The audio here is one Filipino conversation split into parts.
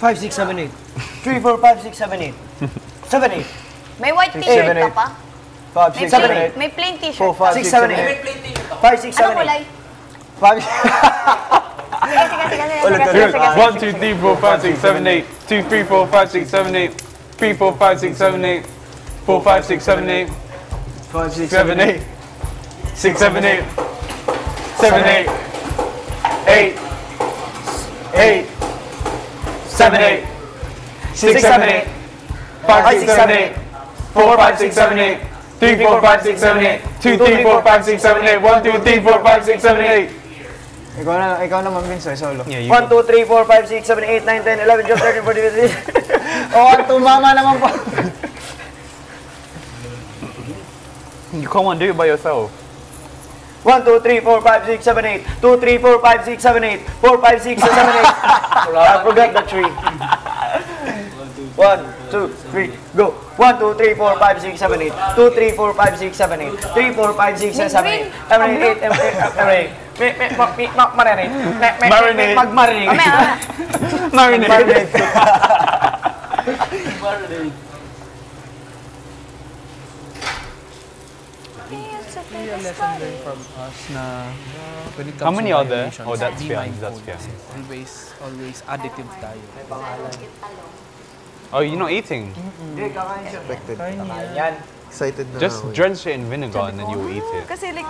5, 6, 7, 8. 3, 4, 5, 6, 7, 8. 7, 8. May white t-shirt ka pa? 5, 6, 7, 8. May plain 4, t-shirt. 5, 6, 7, 8. 5, 6, 7, 8. Anong kulay? 5, Sige, sige, sige. Good. 1, 2, 3, 4, 5, 6, 7, 8. 2, 3, 4, 5, 6, 7, 8. 3, 4, 5, 6, 7, 8. 4, 5, 6, 7, 8. 5, 6, 7, 8. 6, 7, 8. 7, 8. 8. 8. 7, 8. 6, 7, 8. 5, 6, 7, 8. 4, 5, 6, 7, 8. 3, 4, 5, 6, 7, 8. 2, 3, 4, 5, 6, 7, 8. 1, 2, 3, 4, 5, 6, 7, 8. Ikaw naman, Vince, solo. 1, Yeah, 2, 3, 4, 5, 6, 7, 8, 9, 10, 11, 12, 13, 14, 15. Oh, tumama naman po. You come on, do it by yourself. 1, 2, 3, 4, 5, 6, 7, 8. 2, 3, 4, 5, 6, 7, 8. 4, 5, 6, 7, 8. I forgot the 3. 1, 2, 3, go. 1, 2, 3, 4, 5, 6, 7, 8. 2, 3, 4, 5, 6, 7, 8. 3, 4, 5, 6, 7, 8. 8, marinate. Marinate. Mag-marinate. Marinate. A lesson learned from us na when it comes How many to are there? violations, Oh, that's be Fiang. mindful. That's Fiang. Always additive tayo. Oh, you're not eating? Hindi, kakain siya. Kain niya. Yan. Excited na Just ako. drench it in vinegar and then you will eat it. Kasi like,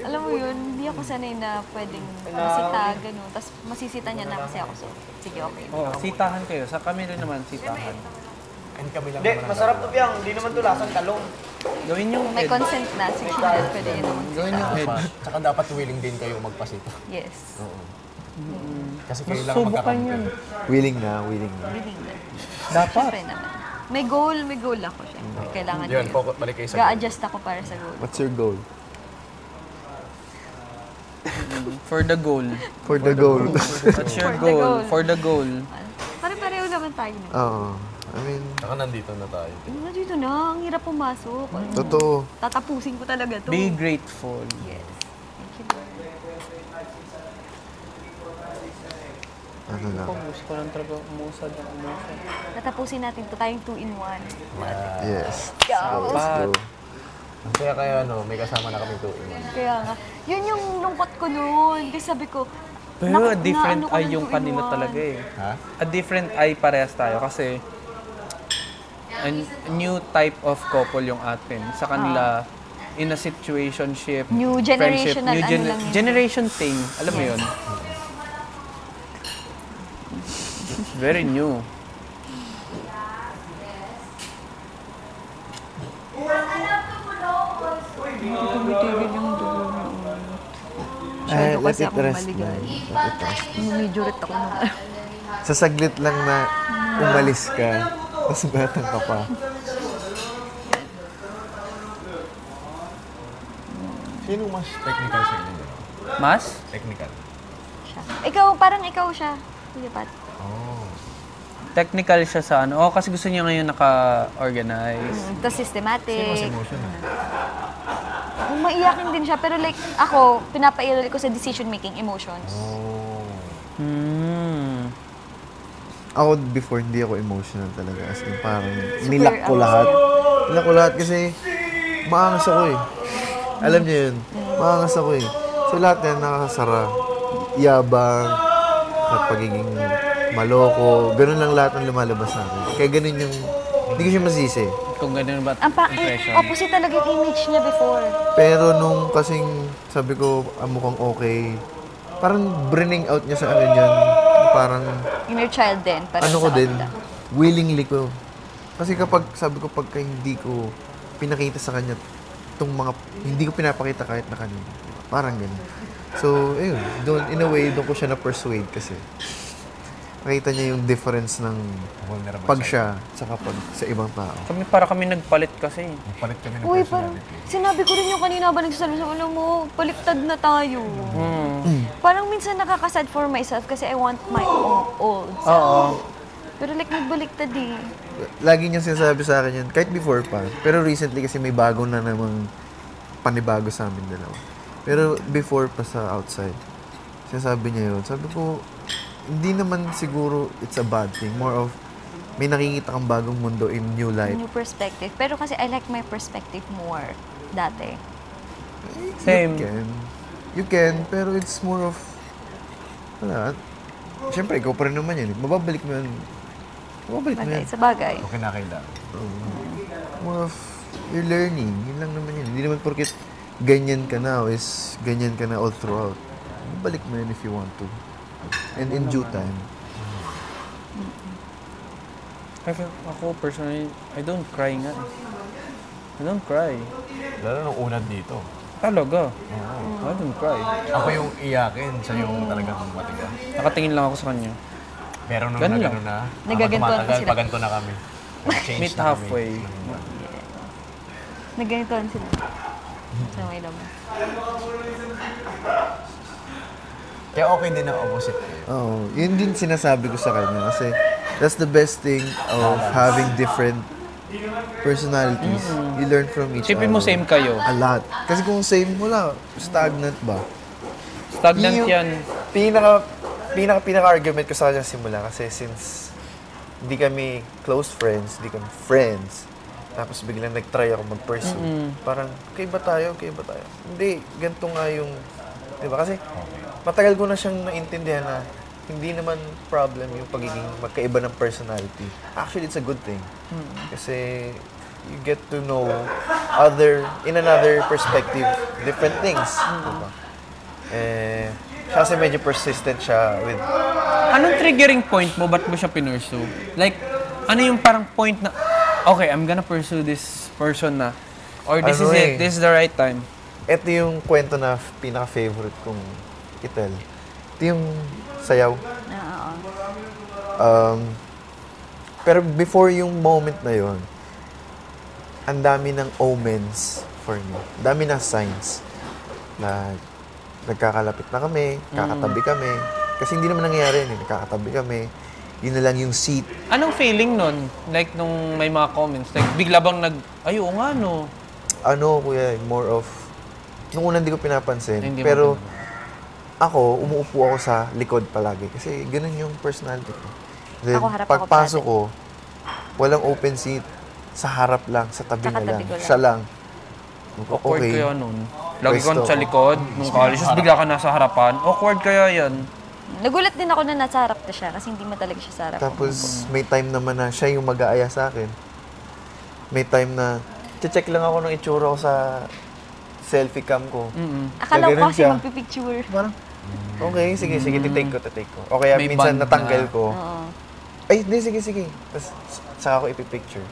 alam mo yun, hindi ako sanay na pwedeng masita, gano'n. Tapos masisita niya na kasi ako. So, sige, okay. Oh, sitahan kayo. Sa kami rin naman, sitahan. Hindi, masarap to Piang. Hindi naman to lasang talong. Gawin yung May consent na, sectional, pwede yun naman. Gawin yung head. Tsaka dapat willing din kayo magpasito. Yes. Kasi Mas kailangan subukan yun. Willing na, willing na. Willing na. Dapat. Siyempre naman. May goal ako siyempre. Kailangan Yun, ko yun. balik kayo sa Ga-adjust ako para sa goal. What's your goal? For the goal. For the goal. What's your For the goal? goal. For the goal. Pare-pareho naman tayo. Oo. I mean, Tsaka nandito na tayo. Dito na, ang hirap pumasok. totoo. Tatapusin ko talaga to. Be grateful. Yes. Thank you, Lord. Ano lang. Gusto ko lang talaga umusad ang umusad. Tatapusin natin to tayong 2-in-1. Yes. Go! Let's go. Kaya kayo may kasama na kami tuwing. Kaya nga, yun yung lungkot ko noon. Kasi sabi ko, Pero a different naano ko eye ng yung kanila 2-in-1. talaga eh. Ha? A different eye parehas tayo kasi a new type of couple yung atin. Sa kanila, in a situationship, New friendship, generational, ano lang yun. generation thing. Alam mo yun? Very new. Tumitigil yung dugo niya. Let kasi it akong rest maligay. man. Let it rest. Medyo rit ako nung Sa saglit lang na umalis ka, tapos batang ka pa. Sino mas technical sa inyo? Mas? Technical. siya. Ikaw, parang ikaw siya. Hindi pa. Technical siya sa ano. Oh, kasi gusto niya ngayon naka-organize. Tapos systematic. Sino mas emotional? Maiyakin din siya, pero like ako, pinapairal ko sa decision-making emotions. Hmm. Ako before, hindi ako emotional talaga. As in, parang nilak ko lahat. Nilak ko lahat kasi maangas ako eh. Alam niyo yun, maangas ako eh. So lahat yan nakakasara. Yabang, at pagiging maloko, ganun lang lahat ng lumalabas sa akin. Kaya ganun yung, hindi ko siya masisi. Kung ganun ba Ang impression? opposite talaga yung image niya before. Pero nung kasing sabi ko, mukhang okay, parang bringing out niya sa akin yun. Parang, Inner child din. Para ano sa ko din, kanila. willingly ko. Kasi kapag, sabi ko, pagka hindi ko pinakita sa kanya, itong mga, hindi ko pinapakita kahit na kanina. Parang ganun. So, ayun, doon, in a way, doon ko siya na-persuade kasi. Nakita niya yung difference ng pag siya, saka pag sa ibang tao. Kami nagpalit kasi. Palit kami ng Uy, parang sinabi ko rin yung kanina ba nagsasabi sa alam mo, baliktad na tayo. Parang minsan nakakasad for myself kasi I want my own old self. Oo. Pero like nagbaliktad eh. Lagi niyang sinasabi sa akin yan, kahit before pa. Pero recently kasi may bago na namang panibago sa amin dalawa. Pero before pa sa outside, sinasabi niya yun. Sabi ko, hindi naman siguro it's a bad thing. More of, may nakikita kang bagong mundo in new light. New perspective. Pero kasi I like my perspective more dati. Same. You can, pero it's more of, wala. Siyempre, ikaw pa rin naman yan. Mababalik mo yan. Sa bagay. Okay na kailangan. More of, you're learning. Yun lang naman yun. Hindi naman porket ganyan ka na is ganyan ka na all throughout. Balik mo yan if you want to. And in due time. Ako personally, I don't cry nga. I don't cry. Lalo nung unad dito. Talaga. I don't cry. Ako yung iyakin, siya yung talagang matigas. Nakatingin lang ako sa kanya. Pero nung Ganun nagano lang. na, Nagagantuan tumatagal, sila. paganto na kami. Change Meet na halfway. Nagganitoan sila. Sa may labas. Kaya okay din ang opposite kayo. Oo. Yun din sinasabi ko sa kanya. Kasi that's the best thing of having different personalities. You learn from each Sipin mo other. same kayo. A lot. Kasi kung same, wala. Stagnant ba? Stagnant Yung yan. Pinaka-argument ko sa kanya simula kasi since hindi kami close friends, hindi kami friends, tapos biglang nag-try ako mag-pursue. Parang, okay ba tayo? Hindi, ganito nga yung, di ba? Kasi matagal ko na siyang naintindihan na hindi naman problem yung pagiging magkaiba ng personality. Actually, it's a good thing. Kasi you get to know in another perspective, different things. Diba? Siya kasi medyo persistent siya with... Anong triggering point mo? Ba't mo siya pinursue? Like, ano yung parang point na, okay, I'm gonna pursue this person na. Or this is it, this is the right time. Ito yung kwento na pinaka-favorite kong itel. Ito yung sayaw. Pero before yung moment na yon, ang dami ng omens for me. Ang dami ng signs na nagkakalapit na kami, kakatabi kami. Kasi hindi naman nangyayari yun. Nagkakatabi kami. Yun na lang yung seat. Anong feeling nun? Like, nung may mga comments, like, bigla bang ay, oo nga, no? Ano, kuya, more of... Nung una hindi ko pinapansin. Hindi pero mo ako, umuupo ako sa likod palagi. Kasi ganun yung personality ko. Then, Ako, harap ako pagpasok parati. ko, walang open seat. Sa harap lang, sa tabi na lang. Kakatabi ko lang. Siya lang. Awkward kaya nun. Lagi Pwesto. ko sa likod, nung college, tapos bigla ka nasa harapan. Awkward kaya yan. Nagulat din ako na nasa harap na siya kasi hindi mo talaga siya sa harap. Tapos, may time naman na siya yung mag-aaya sa akin. May time na, check lang ako ng itsura ko sa selfie cam ko. Akala ko Ganun kasi siya. magpipicture. Parang, okay, sige, titake ko. O kaya May minsan band natanggal na. ko. Ay, hindi, sige. Tapos, saka ako ipipicture.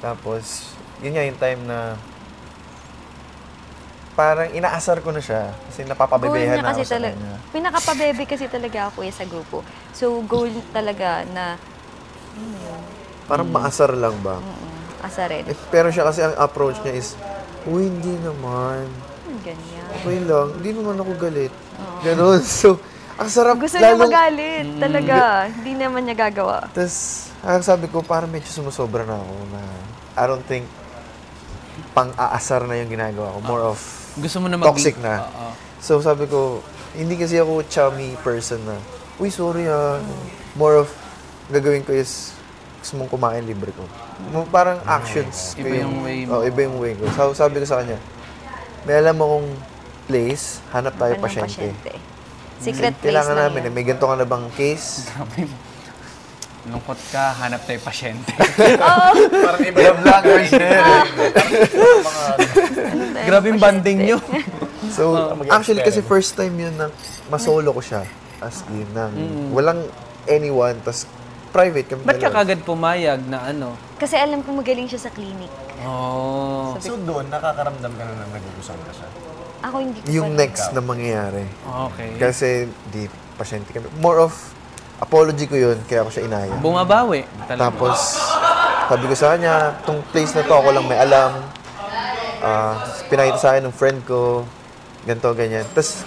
Tapos, yun nga yung time na parang inaasar ko na siya kasi napapabebehan na ako sa kanya. Pinakapabebe kasi talaga ako sa grupo. So, goal talaga na Parang maasar lang ba? asarin. Pero siya kasi ang approach niya is, uy, hindi naman. Ganyan. Okay lang, hindi naman ako galit. Ganon. So, ang sarap. Gusto niya magalit talaga. Hindi naman niya gagawa. Tapos, sabi ko, parang medyo sumusobra na ako na I don't think pang-aasar na yung ginagawa ko. More of Gusto mo na toxic na. So, sabi ko, hindi kasi ako chummy person na, uy, sorry More of, gagawin ko is, gusto mong kumain, libre ko. Parang actions ko Iba yung way mo. iba yung way ko. So, sabi ko sa kanya, may alam akong place, hanap tayo Anong pasyente. Secret place Kailangan lang namin, yun. may ganito ka na bang case? Lungkot ka, hanap tayo pasyente. Parang iba yung vloggers Grabe yung banding nyo. So, actually kasi first time yun na masolo ko siya. As in, na walang anyone, tas private kami Ba't ka dalawa. kagad pumayag na ano? Kasi alam ko magaling siya sa clinic. Oh. So doon, nakakaramdam ka na nagugustuhan ka siya. Ako hindi ko Yung pa- next na mangyayari. Okay. Kasi di pasyente kami. More of apology ko yun, kaya ako siya inaya. Bumabawi. Talaga. Tapos, sabi ko sa kanya, tong place na to, ako lang may alam. Pinakita sa akin ng friend ko, ganito, ganyan. Tapos,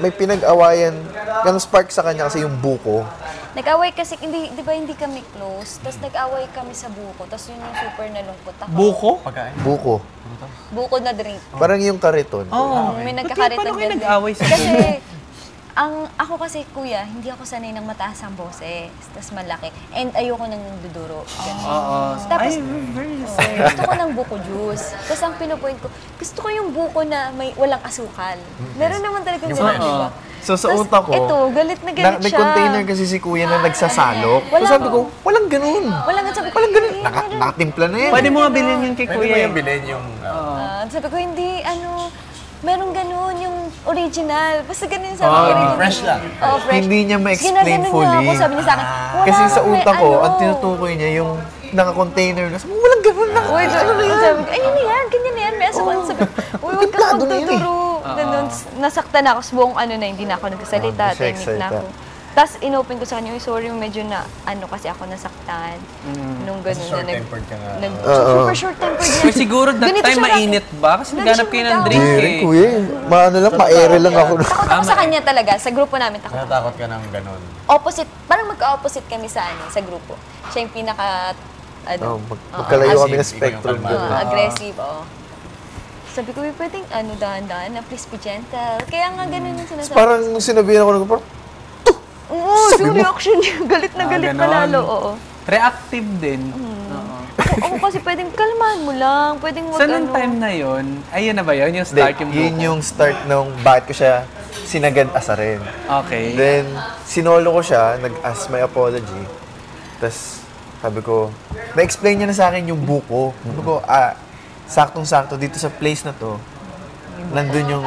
may pinag-awayan, yung spark sa kanya kasi yung buko. Nag-away kasi, di ba hindi kami close? Tapos nag-away kami sa buko. Tapos yun yung super nalungkot ako. Buko? Pagkain. Buko. Buko na drink. Parang yung kariton. Oo. May Ba't nagkakaritan paano kayo din. nag-away sa Kasi, Ako kasi, kuya, hindi ako sanay ng mataas ang boses, tas malaki. And ayoko nang duduro. Oo. Tapos, Ay, very gusto ko ng buko juice. Tapos ang pinupoint ko, gusto ko yung buko na may walang asukal. Meron naman talagang ganun, di ba? So sa Tas utak ko, ito, galit na galit may siya. container kasi si kuya na nagsasalok. Wala So sabi ko, walang ganun. Walang sabi ko, Walang ganun. "Eh, meron." Nakatimpla na yan. Pwede mo nga bilhin yun kay Pwede mo kuya. yung bilhin yung... Sabi ko, hindi, meron ganun, yung original. Basta ganun sabi ko. fresh lang. Oo, fresh. Hindi niya ma-explain Ginaganon fully. niya ako, sabi niya sa akin, wala Kasi sa akong may utak ko, ano. ang tinutukoy niya yung naka-container na. Sabi ko, walang ganun na. Uy, sabi ko, ayun na yan, ganyan na yan. May asukal. Sabi ko, uy, huwag kang Timplado na yun eh. magtuturo. Ganun, nasaktan ako sa buong hindi na ako nagsasalita, Hindi siya tahimik na excited. ako. Tapos inopen ko sa kanya, sorry, medyo na, kasi ako nasaktan. Nung ganun na Short-tempered ka nga. Super short-tempered yan. Pero siguro that Ganito time siya mainit ba? Kasi Lagi naghanap siya kayo ng magawa. drink Hindi rin, eh. kuya. Maano lang, ma-ere lang ako. Takot ako sa kanya talaga, sa grupo namin takot. Natakot ka ng ganun. Opposite, parang magka-opposite kami sa sa grupo. Siya yung pinaka, Magkalayo kami ng Ikaw yung spectrum. kalmado. ganun. aggressive, Sabi ko, pwedeng dahan-dahan na please be gentle. Kaya nga ganun yung sinasabi. Parang nung sinabihan ako, parang, Oo, yung reaction niya, galit na galit ganon. palalo, oo. Reactive din. Oo. Ako kasi pwedeng kalmahan mo lang, pwedeng wag Sa nung time na yun, ayun na ba yun? Yung start yung yun buko? yung start nung bakit ko siya sinagad asarin. Okay. Then, sinolo ko siya, nag-ask my apology. Tapos, sabi ko, na-explain niya na sa akin yung buko. Sabi ko, saktong-sakto dito sa place na to, nandun yung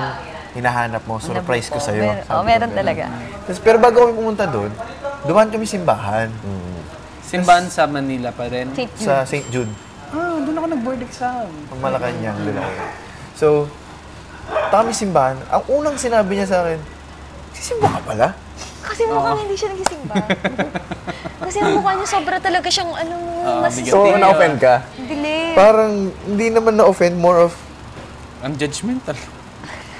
hinahanap mo, surprise ko sa'yo. Sabi ko, Meron ganun. talaga. Tapos, pero bago kami pumunta doon, dumaan kami simbahan Simbahan sa Manila pa rin. Take you. sa St. Jude. Doon ako nag-board exam. Ang Malacanang, doon ako. So, kami simbahan. Ang unang sinabi niya sa akin, sisimba ka pala? Kasi mukhang hindi siya nagisimba. Kasi ang mukha niya sobra talaga siyang bigat. So, Hindi, na-offend ka? dilim. Parang hindi naman na-offend, more of, Ang judgmental.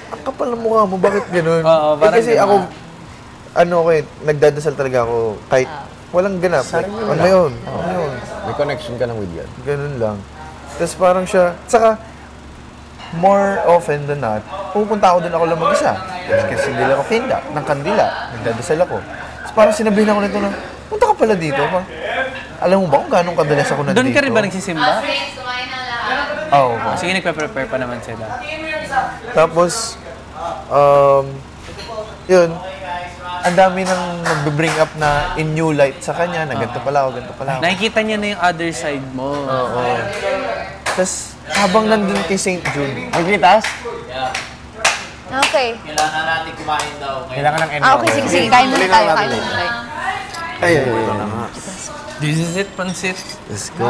ang kapal ng mukha mo, bakit ganun? Oo, parang kasi ganun. ako, nagdadasal talaga ako, kahit walang ganap. Like, ano yun? Ano yun? May connection ka lang with God. Ganun lang. Tapos parang siya, saka, more often than not, pupunta ako doon ako lang mag-isa. Kasi hindi lang ako kinda, ng kandila. Nagdadasal ako. Tapos parang sinabihin ako nito na, punta ka pala dito. Alam mo ba kung gano'ng kadalas ako nandito? Doon ka rin ba nagsisimba? Oo. Sige, nagpe-prepare pa naman sila. Tapos, yun, ang dami nang nag-bring up na in new light sa kanya, na ganito pala ako, ganito pala ako. Nakikita niya na yung other side mo. Oo. Tapos, habang nandun kay St. Jude, Magkitas? Okay. Kailangan ng Okay, sige, kain muna tayo. Kain muna tayo. ayun. This is it, pansit. Let's go.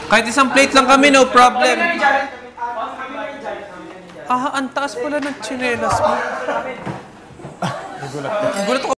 Kahit isang plate lang kami, no problem. Ang taas pala ng tsinelas mo. Gulat ako.